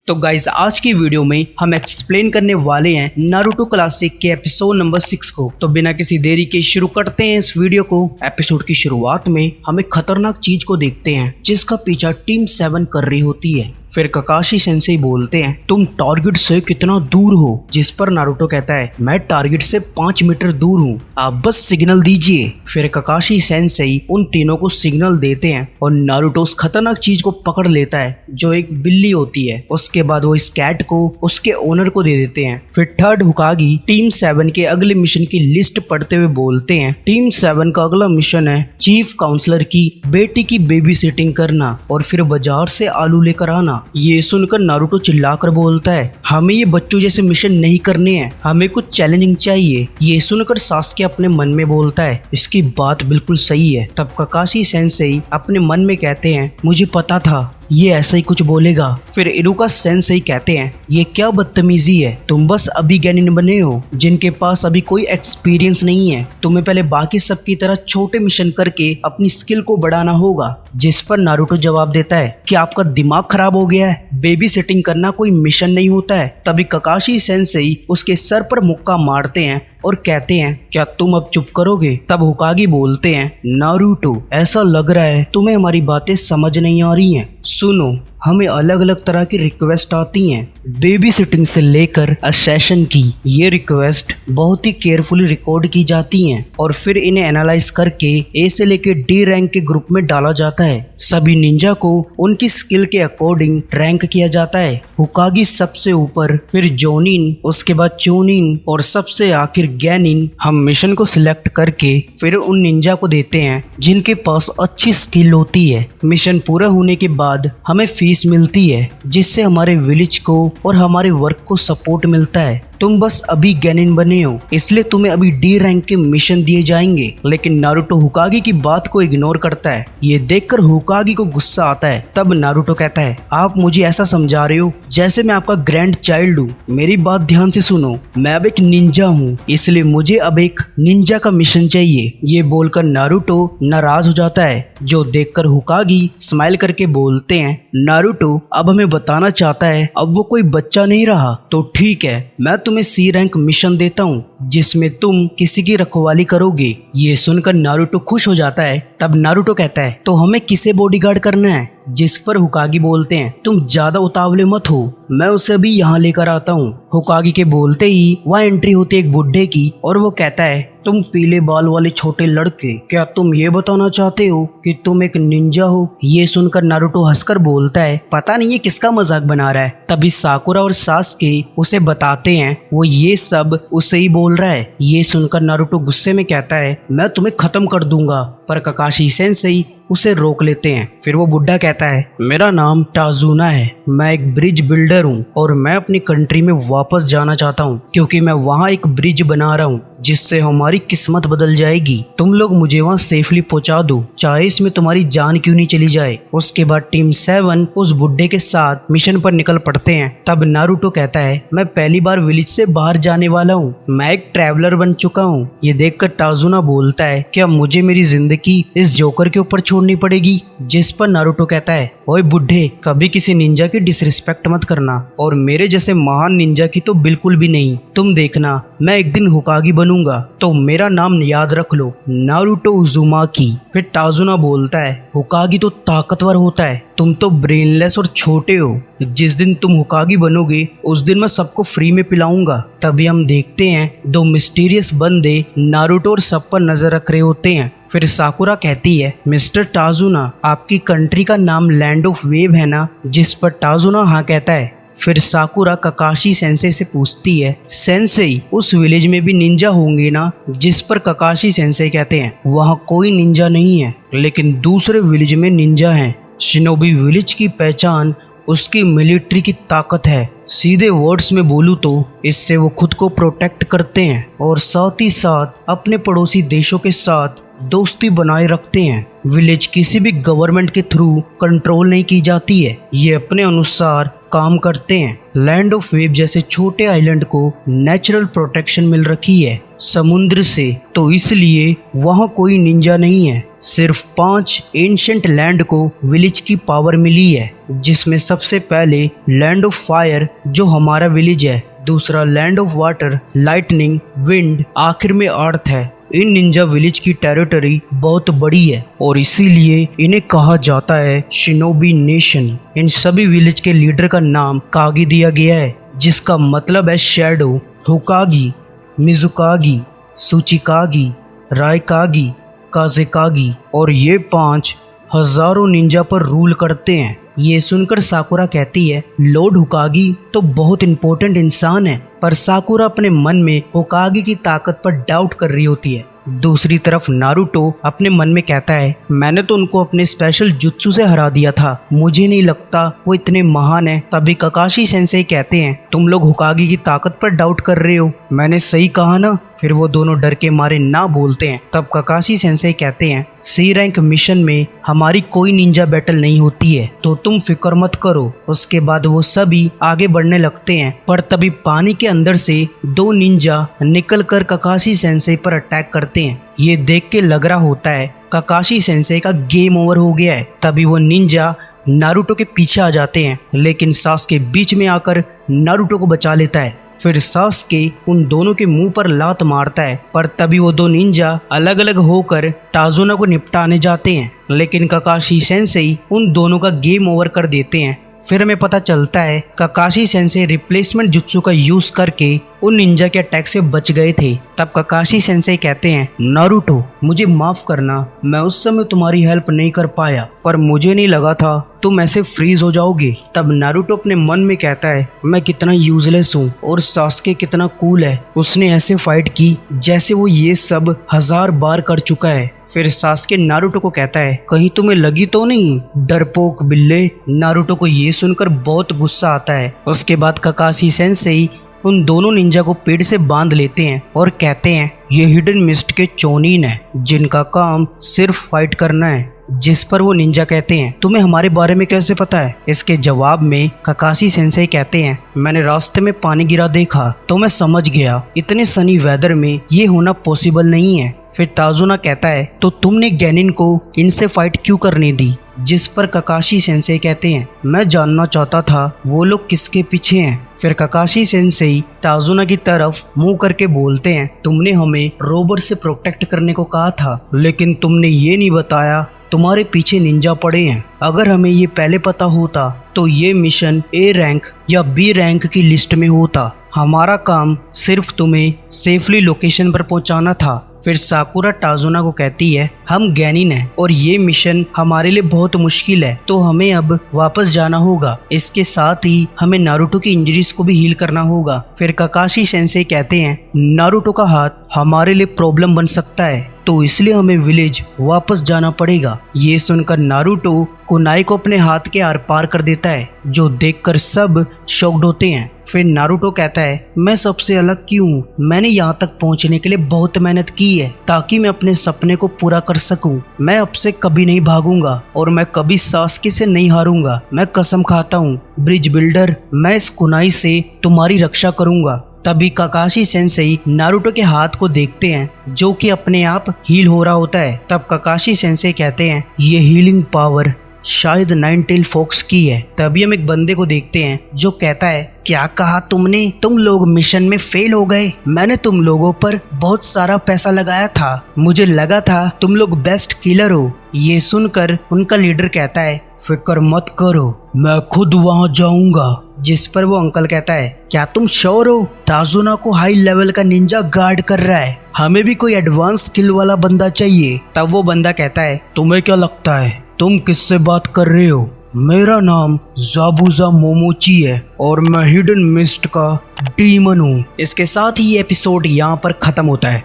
तो गाइज आज की वीडियो में हम एक्सप्लेन करने वाले हैं नारुतो क्लासिक के एपिसोड नंबर 6 को। तो बिना किसी देरी के शुरू करते हैं इस वीडियो को। एपिसोड की शुरुआत में हम एक खतरनाक चीज को देखते हैं जिसका पीछा टीम 7 कर रही होती है। फिर ककाशी सेंसेई बोलते हैं, तुम टारगेट से कितना दूर हो? जिस पर नारुतो कहता है, मैं टारगेट से 5 मीटर दूर हूँ, आप बस सिग्नल दीजिए। फिर ककाशी सेंसेई उन तीनों को सिग्नल देते हैं और नारुतो उस खतरनाक चीज को पकड़ लेता है जो एक बिल्ली होती है। उसके बाद वो इस कैट को उसके ओनर को दे देते हैं। फिर थर्ड हुकागी टीम 7 के अगले मिशन की लिस्ट पढ़ते हुए बोलते हैं, टीम 7 का अगला मिशन है चीफ काउंसलर की बेटी की बेबी सिटिंग करना और फिर बाजार से आलू लेकर आना। ये सुनकर नारुतो चिल्लाकर बोलता है, हमें ये बच्चों जैसे मिशन नहीं करने हैं, हमें कुछ चैलेंजिंग चाहिए। ये सुनकर सास्के अपने मन में बोलता है, इसकी बात बिल्कुल सही है। तब ककाशी सेंसेई अपने मन में कहते हैं, मुझे पता था ये ऐसा ही कुछ बोलेगा। फिर इरुका सेंसेई कहते हैं, ये क्या बदतमीजी है, तुम बस अभी गैनिन बने हो जिनके पास अभी कोई एक्सपीरियंस नहीं है, तुम्हें पहले बाकी सब की तरह छोटे मिशन करके अपनी स्किल को बढ़ाना होगा। जिस पर नारुतो जवाब देता है कि आपका दिमाग खराब हो गया है, बेबी सिटिंग करना कोई मिशन नहीं होता है। तभी ककाशी सेंसेई उसके सर पर मुक्का मारते हैं और कहते हैं, क्या तुम अब चुप करोगे? तब हुकागी बोलते हैं, नारुतो ऐसा लग रहा है तुम्हें हमारी बातें समझ नहीं आ रही हैं। सुनो, हमें अलग अलग तरह की रिक्वेस्ट आती हैं, बेबी सिटिंग से लेकर असेशन की। ये रिक्वेस्ट बहुत ही केयरफुली रिकॉर्ड की जाती हैं और फिर इन्हें एनालाइज करके ए से लेकर डी रैंक के ग्रुप में डाला जाता है। सभी निंजा को उनकी स्किल के अकॉर्डिंग रैंक किया जाता है। हुकागी सबसे ऊपर, फिर जोनिन, उसके बाद चोनिन और सबसे आखिर गैनिन। हम मिशन को सिलेक्ट करके फिर उन निंजा को देते हैं जिनके पास अच्छी स्किल होती है। मिशन पूरा होने के बाद हमें फीस मिलती है जिससे हमारे विलेज को और हमारे वर्क को सपोर्ट मिलता है। तुम बस अभी गैनिन बने हो इसलिए तुम्हें अभी डी रैंक के मिशन दिए जाएंगे। लेकिन नारुतो हुकागी की बात को इग्नोर करता है। ये देखकर हुकागी को गुस्सा आता है। तब नारुतो कहता है, आप मुझे ऐसा समझा रहे हो जैसे मैं आपका ग्रैंड चाइल्ड हूँ। मेरी बात ध्यान से सुनो, मैं अब एक निंजा हूँ इसलिए मुझे अब एक निंजा का मिशन चाहिए। ये बोलकर नारुतो नाराज हो जाता है, जो देखकर हुकागी स्माइल करके बोलते हैं, नारुतो अब हमें बताना चाहता है अब वो कोई बच्चा नहीं रहा। तो ठीक है, मैं तुम्हें सी रैंक मिशन देता हूँ जिसमें तुम किसी की रखवाली करोगे। ये सुनकर नारुतो खुश हो जाता है। तब नारुतो कहता है, तो हमें किसे बॉडीगार्ड करना है? जिस पर हुकागी बोलते हैं, तुम ज्यादा उतावले मत हो, मैं उसे अभी यहाँ लेकर आता हूँ। हुकागी के बोलते ही वह एंट्री होती है एक बुड्ढे की और वो कहता है, तुम पीले बाल वाले छोटे लड़के, क्या तुम ये बताना चाहते हो कि तुम एक निंजा हो? ये सुनकर नारुतो हंसकर बोलता है, पता नहीं ये किसका मजाक बना रहा है। तभी साकुरा और सास्के उसे बताते हैं वो ये सब उसे ही बोल रहा है। ये सुनकर नारुतो गुस्से में कहता है, मैं तुम्हें खत्म कर दूंगा। पर ककाशी सेंसेई उसे रोक लेते हैं। फिर वो बुड्ढा कहता है, मेरा नाम टाजुना है, मैं एक ब्रिज बिल्डर हूँ और मैं अपनी कंट्री में वापस जाना चाहता हूँ क्योंकि मैं वहाँ एक ब्रिज बना रहा हूँ जिससे हमारी किस्मत बदल जाएगी। तुम लोग मुझे वहाँ सेफली पहुँचा दो, चाहे इसमें तुम्हारी जान क्यों नहीं चली जाए। उसके बाद टीम 7 उस बुड्ढे के साथ मिशन पर निकल पड़ते हैं। तब नारुतो कहता है, मैं पहली बार विलेज से बाहर जाने वाला हूँ, मैं एक ट्रैवलर बन चुका हूँ। ये देखकर टाजुना बोलता है, क्या मुझे मेरी जिंदगी इस जोकर के ऊपर छोड़नी पड़ेगी? जिस पर नारुतो कहता है, ओए बुड्ढे, कभी किसी निंजा की डिसरिस्पेक्ट मत करना और मेरे जैसे महान निंजा की तो बिल्कुल भी नहीं। तुम देखना, मैं एक दिन हुकागी बनूंगा तो मेरा नाम याद रख लो, नारुतो उजुमाकी। फिर टाजुना बोलता है, हुकागी तो ताकतवर होता है, तुम तो ब्रेनलेस और छोटे हो। जिस दिन तुम हुकागी बनोगे उस दिन मैं सबको फ्री में पिलाऊंगा। तभी हम देखते हैं दो मिस्टीरियस बंदे नारुतो और सब पर नजर रख रहे होते हैं। फिर साकुरा कहती है, मिस्टर टाजुना, आपकी कंट्री का नाम लैंड ऑफ वेव है ना? जिस पर टाजुना हाँ कहता है। फिर साकुरा ककाशी सेंसेई से पूछती है, सेंसेई उस विलेज में भी निंजा होंगे ना? जिस पर ककाशी सेंसेई कहते हैं, वहाँ कोई निंजा नहीं है लेकिन दूसरे विलेज में निंजा हैं। शिनोबी विलेज की पहचान उसकी मिलिट्री की ताकत है। सीधे वर्ड्स में बोलूँ तो इससे वो खुद को प्रोटेक्ट करते हैं और साथ ही साथ अपने पड़ोसी देशों के साथ दोस्ती बनाए रखते हैं। विलेज किसी भी गवर्नमेंट के थ्रू कंट्रोल नहीं की जाती है, ये अपने अनुसार काम करते हैं। लैंड ऑफ वेव जैसे छोटे आइलैंड को नेचुरल प्रोटेक्शन मिल रखी है समुद्र से, तो इसलिए वहाँ कोई निंजा नहीं है। सिर्फ 5 एंशिएंट लैंड को विलेज की पावर मिली है। जिसमें सबसे पहले लैंड ऑफ फायर जो हमारा विलेज है, दूसरा land of water, lightning, wind, आखिर में अर्थ है। इन निंजा विलेज की टेरिटरी बहुत बड़ी है और इसीलिए इन्हें कहा जाता है शिनोबी नेशन। इन सभी विलेज के लीडर का नाम कागी दिया गया है, जिसका मतलब है शैडो। होकागी, मिजुकागी, सुचिकागी, रायकागी, काजेकागी, और ये 5 हजारों निंजा पर रूल करते हैं। ये सुनकर साकुरा कहती है, लॉर्ड होकागी तो बहुत इंपॉर्टेंट इंसान है, पर साकुरा अपने मन में होकागी की ताकत पर डाउट कर रही होती है। दूसरी तरफ नारुतो अपने मन में कहता है, मैंने तो उनको अपने स्पेशल जुत्सु से हरा दिया था, मुझे नहीं लगता वो इतने महान है। तभी ककाशी सेंसेई कहते हैं, तुम लोग होकागी की ताकत पर डाउट कर रहे हो, मैंने सही कहा ना। फिर वो दोनों डर के मारे ना बोलते हैं। तब ककाशी सेंसेई कहते हैं, सी रैंक मिशन में हमारी कोई निंजा बैटल नहीं होती है, तो तुम फिक्र मत करो। उसके बाद वो सभी आगे बढ़ने लगते हैं, पर तभी पानी के अंदर से 2 निंजा निकलकर ककाशी सेंसेई पर अटैक करते हैं। ये देख के लग रहा होता है ककाशी सेंसेई का गेम ओवर हो गया है। तभी वो निंजा नारुतो के पीछे आ जाते हैं, लेकिन सासके बीच में आकर नारुतो को बचा लेता है। फिर सासके उन दोनों के मुंह पर लात मारता है, पर तभी वो 2 निंजा अलग अलग होकर टाजुना को निपटाने जाते हैं, लेकिन ककाशी सेंसेई उन दोनों का गेम ओवर कर देते हैं। फिर हमें पता चलता है ककाशी सेंसेई रिप्लेसमेंट जुत्सु का यूज करके उन निंजा के अटैक से बच गए थे। तब ककाशी सेंसेई कहते हैं, नारुतो मुझे माफ करना, मैं उस समय तुम्हारी हेल्प नहीं कर पाया, पर मुझे नहीं लगा था तुम ऐसे फ्रीज हो जाओगे। तब नारुतो अपने मन में कहता है, मैं कितना यूजलेस हूँ और सासके कितना कूल है, उसने ऐसे फाइट की जैसे वो ये सब 1000 बार कर चुका है। फिर सासके नारुतो को कहता है, कहीं तुम्हें लगी तो नहीं, डरपोक बिल्ले। नारुतो को ये सुनकर बहुत गुस्सा आता है। उसके बाद ककाशी सेंसेई उन दोनों निंजा को पेड़ से बांध लेते हैं और कहते हैं, ये हिडन मिस्ट के चोनिन है, जिनका काम सिर्फ फाइट करना है। जिस पर वो निंजा कहते हैं, तुम्हें हमारे बारे में कैसे पता है? इसके जवाब में ककाशी सेंसेई कहते हैं, मैंने रास्ते में पानी गिरा देखा तो मैं समझ गया इतने सनी वेदर में ये होना पॉसिबल नहीं है। फिर टाजुना कहता है, तो तुमने गैनिन को इनसे फाइट क्यों करने दी? जिस पर ककाशी सेंसेई कहते हैं, मैं जानना चाहता था वो लोग किसके पीछे हैं। फिर ककाशी सेंसेई टाजुना की तरफ मुंह करके बोलते हैं, तुमने हमें रोबर से प्रोटेक्ट करने को कहा था, लेकिन तुमने ये नहीं बताया तुम्हारे पीछे निंजा पड़े हैं। अगर हमें ये पहले पता होता तो ये मिशन A रैंक या B रैंक की लिस्ट में होता। हमारा काम सिर्फ तुम्हें सेफली लोकेशन पर पहुंचाना था। फिर साकुरा टाजुना को कहती है, हम गैनिन हैं और ये मिशन हमारे लिए बहुत मुश्किल है, तो हमें अब वापस जाना होगा। इसके साथ ही हमें नारुतो की इंजरीज को भी हील करना होगा। फिर ककाशी सेंसेई कहते हैं, नारुतो का हाथ हमारे लिए प्रॉब्लम बन सकता है, तो इसलिए हमें विलेज वापस जाना पड़ेगा। ये सुनकर नारुतो कुनाई को अपने हाथ के आर पार कर देता है, जो देखकर सब शॉक्ड होते हैं। फिर नारुतो कहता है, मैं सबसे अलग क्यों हूँ? मैंने यहाँ तक पहुँचने के लिए बहुत मेहनत की है ताकि मैं अपने सपने को पूरा कर सकूं। मैं अब से कभी नहीं भागूंगा और मैं कभी सासके से नहीं हारूंगा। मैं कसम खाता हूँ ब्रिज बिल्डर, मैं इस कुनाई से तुम्हारी रक्षा करूंगा। तभी ककाशी सेंसेई नारुतो के हाथ को देखते हैं, जो कि अपने आप हील हो रहा होता है। तब ककाशी सेंसेई कहते हैं, ये हीलिंग पावर शायद 9 टेल फॉक्स की है। तभी हम एक बंदे को देखते हैं जो कहता है, क्या कहा तुमने? तुम लोग मिशन में फेल हो गए। मैंने तुम लोगों पर बहुत सारा पैसा लगाया था, मुझे लगा था तुम लोग बेस्ट किलर हो। ये सुनकर उनका लीडर कहता है, फिक्र मत करो, मैं खुद वहां जाऊंगा। जिस पर वो अंकल कहता है, क्या तुम श्योर हो? टाजुना को हाई लेवल का निंजा गार्ड कर रहा है, हमें भी कोई एडवांस स्किल वाला बंदा चाहिए। तब वो बंदा कहता है, तुम्हें क्या लगता है तुम किससे बात कर रहे हो? मेरा नाम जाबुजा मोमोची है और मैं हिडन मिस्ट का डीमन हूँ। इसके साथ ही ये एपिसोड यहाँ पर खत्म होता है।